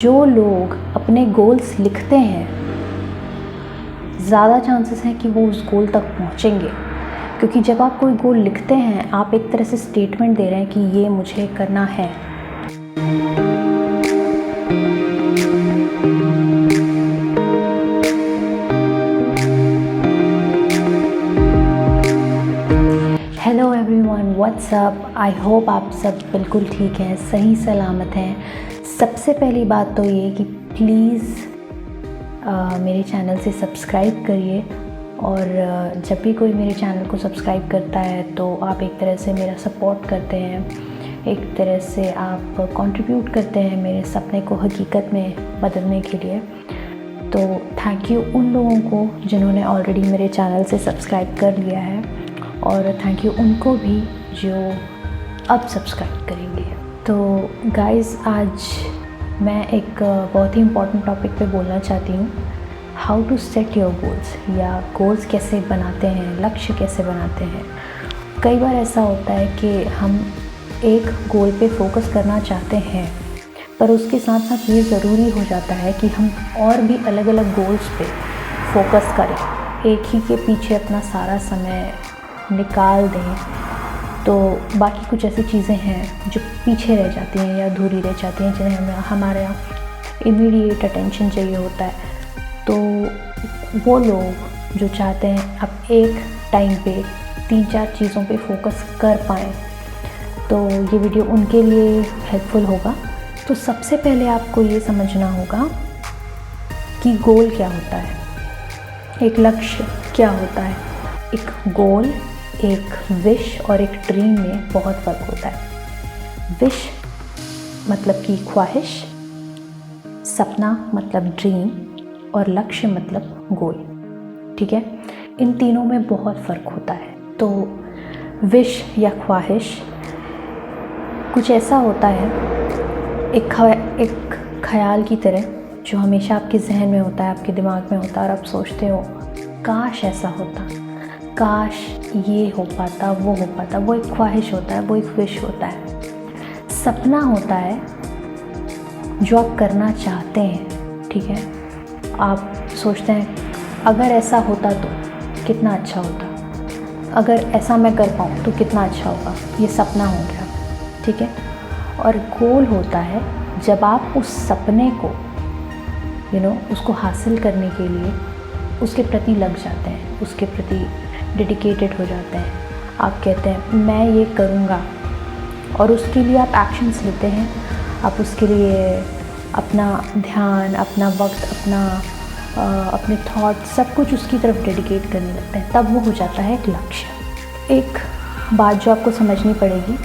जो लोग अपने गोल्स लिखते हैं ज़्यादा चांसेस हैं कि वो उस गोल तक पहुंचेंगे, क्योंकि जब आप कोई गोल लिखते हैं आप एक तरह से स्टेटमेंट दे रहे हैं कि ये मुझे करना है। Hello everyone, what's up. I hope आप सब बिल्कुल ठीक हैं, सही सलामत हैं। सबसे पहली बात तो ये कि प्लीज़ मेरे चैनल से सब्सक्राइब करिए, और जब भी कोई मेरे चैनल को सब्सक्राइब करता है तो आप एक तरह से मेरा सपोर्ट करते हैं, एक तरह से आप कंट्रीब्यूट करते हैं मेरे सपने को हकीकत में बदलने के लिए। तो थैंक यू उन लोगों को जिन्होंने ऑलरेडी मेरे चैनल से सब्सक्राइब कर लिया है, और थैंक यू उनको भी जो अब सब्सक्राइब करेंगे। तो गाइज़, आज मैं एक बहुत ही इम्पॉर्टेंट टॉपिक पे बोलना चाहती हूँ, how to set your goals, या गोल्स कैसे बनाते हैं, लक्ष्य कैसे बनाते हैं। कई बार ऐसा होता है कि हम एक गोल पे फोकस करना चाहते हैं, पर उसके साथ साथ ये ज़रूरी हो जाता है कि हम और भी अलग अलग गोल्स पे फोकस करें, एक ही के पीछे अपना सारा समय निकाल दें, तो बाकी कुछ ऐसी चीज़ें हैं जो पीछे रह जाती हैं या अधूरी रह जाती हैं, जिन्हें हमें हमारे इमीडिएट अटेंशन चाहिए होता है। तो वो लोग जो चाहते हैं आप एक टाइम पे 3-4 चीज़ों पे फोकस कर पाएँ, तो ये वीडियो उनके लिए हेल्पफुल होगा। तो सबसे पहले आपको ये समझना होगा कि गोल क्या होता है, एक लक्ष्य क्या होता है। एक गोल, एक विश और एक ड्रीम में बहुत फ़र्क होता है। विश मतलब कि ख्वाहिश, सपना मतलब ड्रीम, और लक्ष्य मतलब गोल। ठीक है, इन तीनों में बहुत फ़र्क होता है। तो विश या ख्वाहिश कुछ ऐसा होता है, एक ख्याल की तरह जो हमेशा आपके जहन में होता है, आपके दिमाग में होता है, और आप सोचते हो काश ऐसा होता, काश ये हो पाता, वो हो पाता। वो एक ख्वाहिश होता है, वो एक विश होता है। सपना होता है जो आप करना चाहते हैं। ठीक है, आप सोचते हैं अगर ऐसा होता तो कितना अच्छा होता, अगर ऐसा मैं कर पाऊँ तो कितना अच्छा होगा। ये सपना हो गया। ठीक है, और गोल होता है जब आप उस सपने को उसको हासिल करने के लिए उसके प्रति लग जाते हैं, उसके प्रति डेडिकेटेड हो जाते हैं। आप कहते हैं मैं ये करूँगा, और उसके लिए आप एक्शंस लेते हैं। आप उसके लिए अपना ध्यान, अपना वक्त, अपने थॉट, सब कुछ उसकी तरफ डेडिकेट करने लगते हैं। तब वो हो जाता है एक लक्ष्य। एक बात जो आपको समझनी पड़ेगी,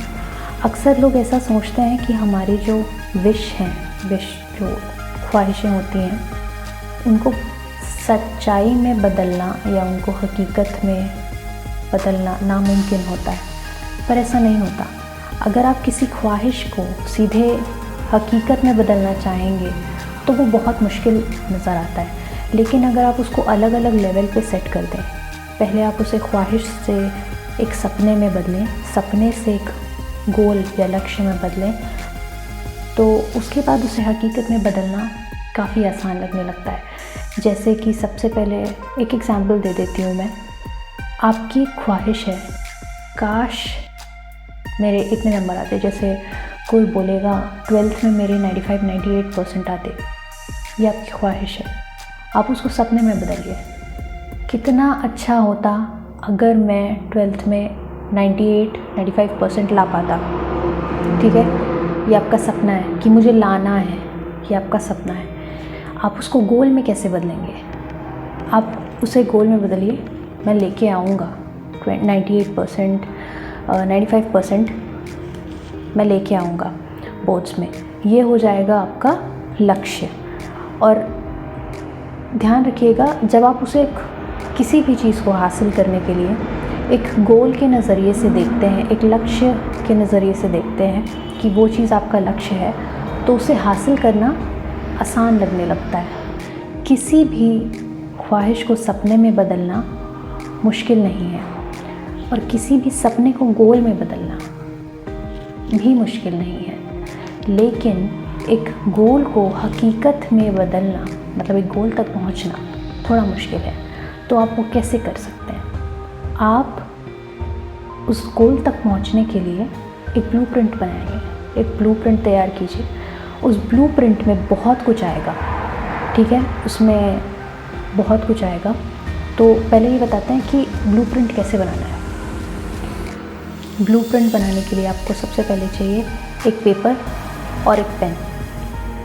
अक्सर लोग ऐसा सोचते हैं कि हमारी जो विश जो ख्वाहिशें होती हैं, उनको सच्चाई में बदलना या उनको हकीकत में बदलना नामुमकिन होता है, पर ऐसा नहीं होता। अगर आप किसी ख्वाहिश को सीधे हकीकत में बदलना चाहेंगे तो वो बहुत मुश्किल नज़र आता है। लेकिन अगर आप उसको अलग अलग लेवल पे सेट कर दें, पहले आप उसे ख्वाहिश से एक सपने में बदलें, सपने से एक गोल या लक्ष्य में बदलें, तो उसके बाद उसे हकीकत में बदलना काफ़ी आसान लगने लगता है। जैसे कि सबसे पहले एक एग्ज़ाम्पल दे देती हूँ मैं। आपकी ख्वाहिश है काश मेरे इतने नंबर आते, जैसे कोई बोलेगा 12th में मेरे 95-98% आते, ये आपकी ख्वाहिश है। आप उसको सपने में बदलिए, कितना अच्छा होता अगर मैं 12th में 98-95% ला पाता। ठीक है, ये आपका सपना है कि मुझे लाना है, ये आपका सपना है। आप उसको गोल में कैसे बदलेंगे? आप उसे गोल में बदलिए, मैं लेके आऊँगा 98%, 95% मैं लेके आऊँगा बोर्ड्स में। ये हो जाएगा आपका लक्ष्य। और ध्यान रखिएगा, जब आप उसे किसी भी चीज़ को हासिल करने के लिए एक गोल के नज़रिए से देखते हैं, एक लक्ष्य के नज़रिए से देखते हैं कि वो चीज़ आपका लक्ष्य है, तो उसे हासिल करना आसान लगने लगता है। किसी भी ख्वाहिश को सपने में बदलना मुश्किल नहीं है, और किसी भी सपने को गोल में बदलना भी मुश्किल नहीं है। लेकिन एक गोल को हकीकत में बदलना, मतलब एक गोल तक पहुंचना थोड़ा मुश्किल है। तो आप वो कैसे कर सकते हैं? आप उस गोल तक पहुंचने के लिए एक ब्लूप्रिंट बनाएंगे, एक ब्लूप्रिंट तैयार कीजिए। उस ब्लूप्रिंट में बहुत कुछ आएगा, ठीक है, उसमें बहुत कुछ आएगा। तो पहले ये बताते हैं कि ब्लूप्रिंट कैसे बनाना है। ब्लूप्रिंट बनाने के लिए आपको सबसे पहले चाहिए एक पेपर और एक पेन,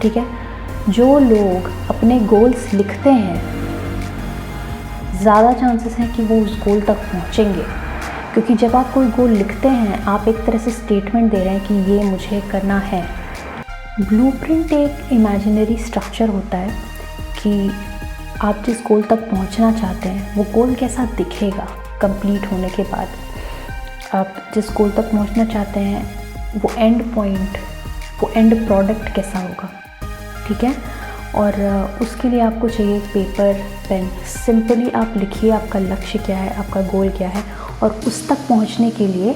ठीक है। जो लोग अपने गोल्स लिखते हैं, ज़्यादा चांसेस हैं कि वो उस गोल तक पहुँचेंगे, क्योंकि जब आप कोई गोल लिखते हैं आप एक तरह से स्टेटमेंट दे रहे हैं कि ये मुझे करना है। ब्लूप्रिंट एक इमेजिनरी स्ट्रक्चर होता है कि आप जिस गोल तक पहुंचना चाहते हैं वो गोल कैसा दिखेगा कंप्लीट होने के बाद। आप जिस गोल तक पहुंचना चाहते हैं वो एंड पॉइंट, वो एंड प्रोडक्ट कैसा होगा, ठीक है। और उसके लिए आपको चाहिए एक पेपर, पेन। सिंपली आप लिखिए आपका लक्ष्य क्या है, आपका गोल क्या है, और उस तक पहुंचने के लिए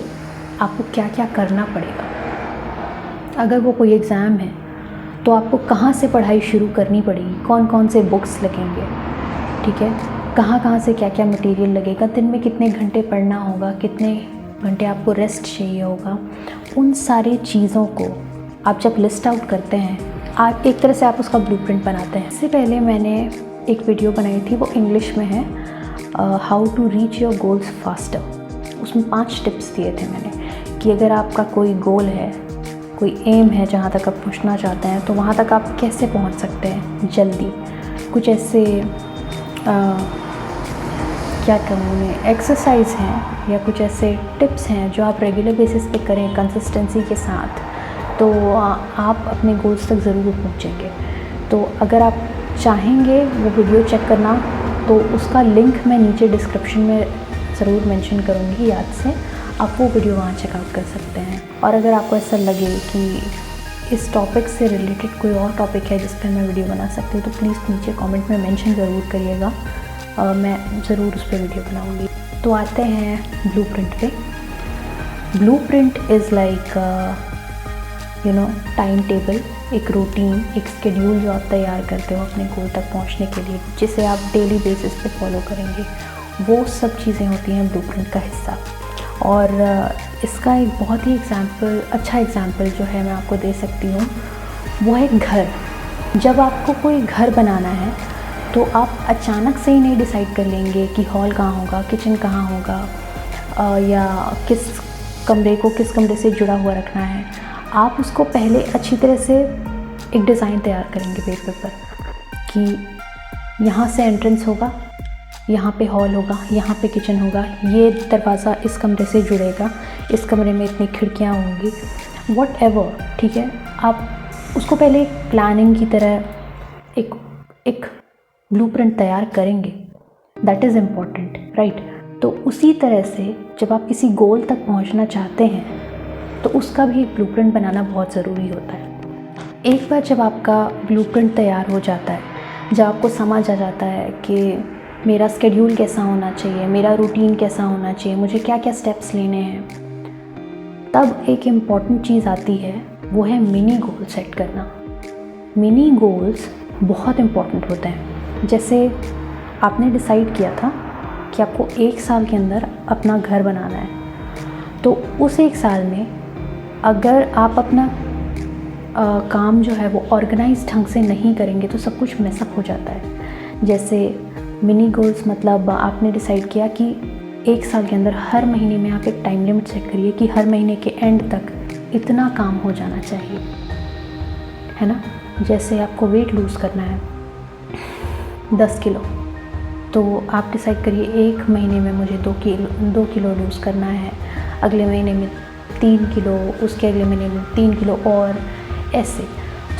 आपको क्या क्या करना पड़ेगा। अगर वो कोई एग्ज़ाम है तो आपको कहाँ से पढ़ाई शुरू करनी पड़ेगी, कौन कौन से बुक्स लगेंगे, ठीक है, कहाँ से क्या क्या मटेरियल लगेगा, दिन में कितने घंटे पढ़ना होगा, कितने घंटे आपको रेस्ट चाहिए होगा। उन सारी चीज़ों को आप जब लिस्ट आउट करते हैं, आप एक तरह से आप उसका ब्लूप्रिंट बनाते हैं। इससे पहले मैंने एक वीडियो बनाई थी, वो इंग्लिश में है, how to reach your goals faster. उसमें 5 टिप्स दिए थे मैंने कि अगर आपका कोई गोल है, कोई एम है जहाँ तक आप पहुँचना चाहते हैं, तो वहाँ तक आप कैसे पहुँच सकते हैं जल्दी। कुछ ऐसे क्या कहूँ उन्हें, एक्सरसाइज हैं या कुछ ऐसे टिप्स हैं जो आप रेगुलर बेसिस पे करें कंसिस्टेंसी के साथ, तो आप अपने गोल्स तक ज़रूर पहुँचेंगे। तो अगर आप चाहेंगे वो वीडियो चेक करना, तो उसका लिंक मैं नीचे डिस्क्रिप्शन में ज़रूर मेंशन करूँगी, याद से आप वो वीडियो वहाँ चेकआउट कर सकते हैं। और अगर आपको ऐसा लगे कि इस टॉपिक से रिलेटेड कोई और टॉपिक है जिस पर मैं वीडियो बना सकती हूँ, तो प्लीज़ नीचे कमेंट में मेंशन ज़रूर करिएगा, मैं ज़रूर उस पर वीडियो बनाऊँगी। तो आते हैं ब्लूप्रिंट पे। Blueprint is like time table, एक रूटीन, एक स्केड्यूल जो आप तैयार करते हो अपने गोल तक पहुंचने के लिए, जिसे आप डेली बेसिस पे फॉलो करेंगे। वो सब चीज़ें होती हैं ब्लूप्रिंट का हिस्सा। और इसका एक बहुत ही अच्छा एग्जाम्पल जो है मैं आपको दे सकती हूँ, वो है घर। जब आपको कोई घर बनाना है तो आप अचानक से ही नहीं डिसाइड कर लेंगे कि हॉल कहाँ होगा, किचन कहाँ होगा, या किस कमरे से जुड़ा हुआ रखना है। आप उसको पहले अच्छी तरह से एक डिज़ाइन तैयार करेंगे पेपर पर कि यहाँ से एंट्रेंस होगा, यहाँ पे हॉल होगा, यहाँ पे किचन होगा, ये दरवाज़ा इस कमरे से जुड़ेगा, इस कमरे में इतनी खिड़कियाँ होंगी, व्हाटएवर, ठीक है। आप उसको पहले एक प्लानिंग की तरह एक ब्लूप्रिंट तैयार करेंगे। That is important, right. तो उसी तरह से जब आप किसी गोल तक पहुँचना चाहते हैं तो उसका भी एक ब्लूप्रिंट बनाना बहुत ज़रूरी होता है। एक बार जब आपका ब्लूप्रिंट तैयार हो जाता है, जब आपको समझ आ जाता है कि मेरा स्केड्यूल कैसा होना चाहिए, मेरा रूटीन कैसा होना चाहिए, मुझे क्या क्या स्टेप्स लेने हैं, तब एक इम्पॉर्टेंट चीज़ आती है, वो है मिनी गोल सेट करना। मिनी गोल्स बहुत इम्पॉर्टेंट होते हैं। जैसे आपने डिसाइड किया था कि आपको 1 साल के अंदर अपना घर बनाना है, तो उस 1 साल में अगर आप अपना काम जो है वो ऑर्गेनाइज ढंग से नहीं करेंगे तो सब कुछ मिसअप हो जाता है। जैसे मिनी गोल्स, मतलब आपने डिसाइड किया कि 1 साल के अंदर हर महीने में आप एक टाइम लिमिट सेट करिए कि हर महीने के एंड तक इतना काम हो जाना चाहिए, है ना। जैसे आपको वेट लूज़ करना है 10 किलो, तो आप डिसाइड करिए 1 महीने में मुझे 2 किलो लूज़ करना है, अगले महीने में 3 किलो, उसके अगले महीने में 3 किलो, और ऐसे।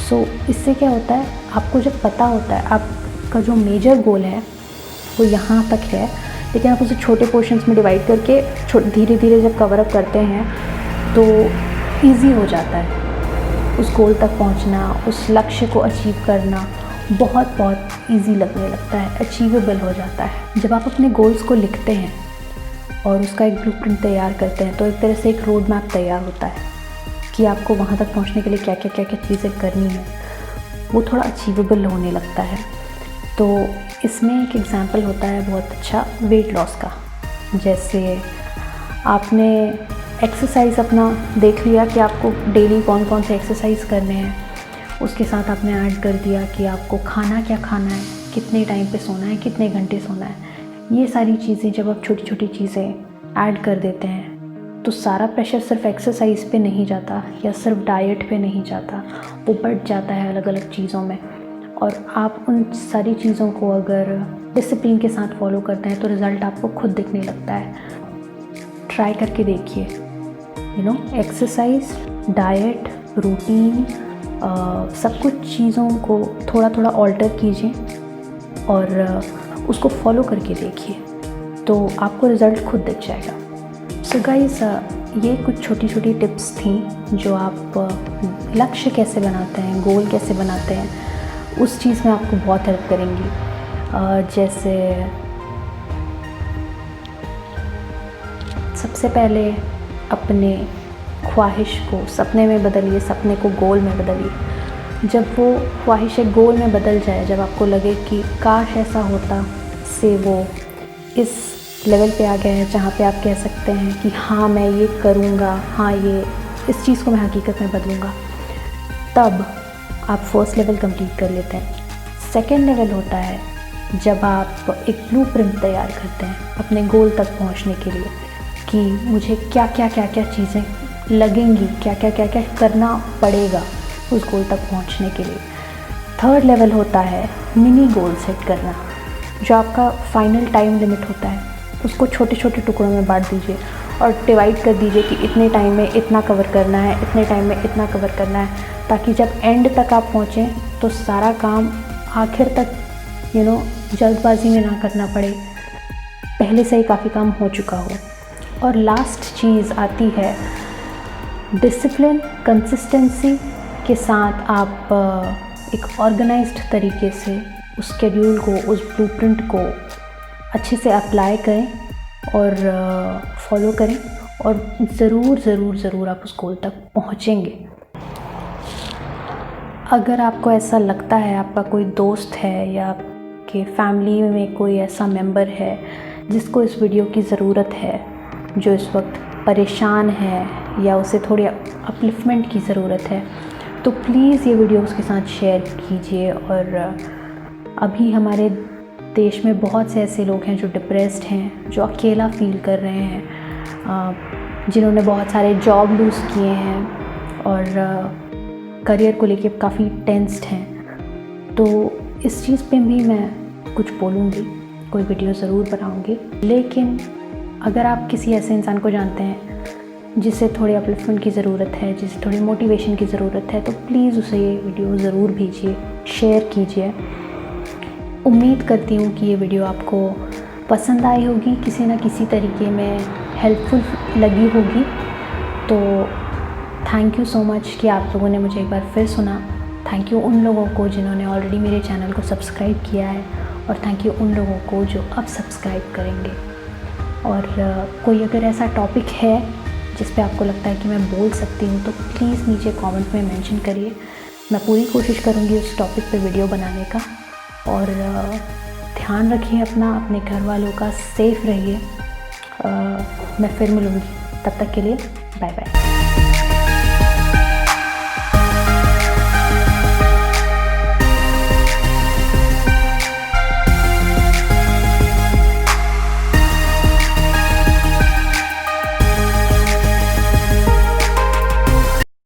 सो इससे क्या होता है, आपको जब पता होता है आपका जो मेजर गोल है वो यहाँ तक है, लेकिन आप उसे छोटे पोर्शंस में डिवाइड करके धीरे धीरे जब कवर अप करते हैं तो ईज़ी हो जाता है उस गोल तक पहुँचना, उस लक्ष्य को अचीव करना बहुत ईज़ी लगने लगता है, अचीवेबल हो जाता है। जब आप अपने गोल्स को लिखते हैं और उसका एक ब्लूप्रिंट तैयार करते हैं तो एक तरह से एक रोड मैप तैयार होता है कि आपको वहाँ तक पहुँचने के लिए क्या क्या चीज़ें करनी है, वो थोड़ा अचीवेबल होने लगता है। तो इसमें एक एग्ज़ाम्पल होता है बहुत अच्छा वेट लॉस का। जैसे आपने एक्सरसाइज अपना देख लिया कि आपको डेली कौन कौन से एक्सरसाइज करने हैं, उसके साथ आपने ऐड कर दिया कि आपको खाना क्या खाना है, कितने टाइम पे सोना है, कितने घंटे सोना है। ये सारी चीज़ें जब आप छोटी छोटी चीज़ें ऐड कर देते हैं तो सारा प्रेशर सिर्फ एक्सरसाइज पे नहीं जाता या सिर्फ डाइट पे नहीं जाता, वो बढ़ जाता है अलग अलग चीज़ों में। और आप उन सारी चीज़ों को अगर डिसिप्लिन के साथ फॉलो करते हैं तो रिज़ल्ट आपको खुद दिखने लगता है। ट्राई करके देखिए, एक्सरसाइज, डाइट, रूटीन, सब कुछ चीज़ों को थोड़ा थोड़ा ऑल्टर कीजिए और उसको फॉलो करके देखिए, तो आपको रिज़ल्ट खुद दिख जाएगा। सो गाइस, ये कुछ छोटी छोटी टिप्स थी जो आप लक्ष्य कैसे बनाते हैं, गोल कैसे बनाते हैं, उस चीज़ में आपको बहुत हेल्प करेंगी। जैसे सबसे पहले अपने ख्वाहिश को सपने में बदलिए, सपने को गोल में बदलिए। जब वो ख्वाहिश गोल में बदल जाए, जब आपको लगे कि काश ऐसा होता, से वो इस लेवल पे आ गया है जहाँ पे आप कह सकते हैं कि हाँ मैं ये करूँगा, हाँ ये इस चीज़ को मैं हकीकत में बदलूँगा, तब आप फर्स्ट लेवल कंप्लीट कर लेते हैं। सेकेंड लेवल होता है जब आप एक ब्लूप्रिंट तैयार करते हैं अपने गोल तक पहुंचने के लिए कि मुझे क्या क्या चीज़ें लगेंगी, क्या क्या करना पड़ेगा उस गोल तक पहुंचने के लिए। थर्ड लेवल होता है मिनी गोल सेट करना, जो आपका फाइनल टाइम लिमिट होता है उसको छोटे छोटे टुकड़ों में बांट दीजिए और डिवाइड कर दीजिए कि इतने टाइम में इतना कवर करना है, इतने टाइम में इतना कवर करना है, ताकि जब एंड तक आप पहुँचें तो सारा काम आखिर तक जल्दबाजी में ना करना पड़े, पहले से ही काफ़ी काम हो चुका हो। और लास्ट चीज़ आती है डिसिप्लिन, कंसिस्टेंसी के साथ आप एक ऑर्गेनाइज्ड तरीके से उस शेड्यूल को, उस ब्लूप्रिंट को अच्छे से अप्लाई करें और फॉलो करें और ज़रूर आप उस गोल तक पहुँचेंगे। अगर आपको ऐसा लगता है, आपका कोई दोस्त है या आपके फैमिली में कोई ऐसा मेंबर है जिसको इस वीडियो की ज़रूरत है, जो इस वक्त परेशान है या उसे थोड़ी अपलिफ्टमेंट की ज़रूरत है, तो प्लीज़ ये वीडियो उसके साथ शेयर कीजिए। और अभी हमारे देश में बहुत से ऐसे लोग हैं जो डिप्रेस्ड हैं, जो अकेला फील कर रहे हैं, जिन्होंने बहुत सारे जॉब लूज़ किए हैं और करियर को लेके काफ़ी टेंस्ड हैं। तो इस चीज़ पे भी मैं कुछ बोलूँगी, कोई वीडियो ज़रूर बनाऊँगी। लेकिन अगर आप किसी ऐसे इंसान को जानते हैं जिसे थोड़ी अपलिफ्टमेंट की ज़रूरत है, जिसे थोड़ी मोटिवेशन की ज़रूरत है, तो प्लीज़ उसे ये वीडियो ज़रूर भेजिए, शेयर कीजिए। उम्मीद करती हूँ कि ये वीडियो आपको पसंद आई होगी, किसी न किसी तरीके में हेल्पफुल लगी होगी। तो थैंक यू सो मच कि आप लोगों ने मुझे एक बार फिर सुना। थैंक यू उन लोगों को जिन्होंने ऑलरेडी मेरे चैनल को सब्सक्राइब किया है और थैंक यू उन लोगों को जो अब सब्सक्राइब करेंगे। और कोई अगर ऐसा टॉपिक है जिस पे आपको लगता है कि मैं बोल सकती हूँ तो प्लीज़ नीचे कमेंट में मेंशन करिए। मैं पूरी कोशिश करूँगी उस टॉपिक पे वीडियो बनाने का। और ध्यान रखिए अपना, अपने घर वालों का, सेफ़ रहिए। मैं फिर मिलूँगी, तब तक के लिए बाय बाय।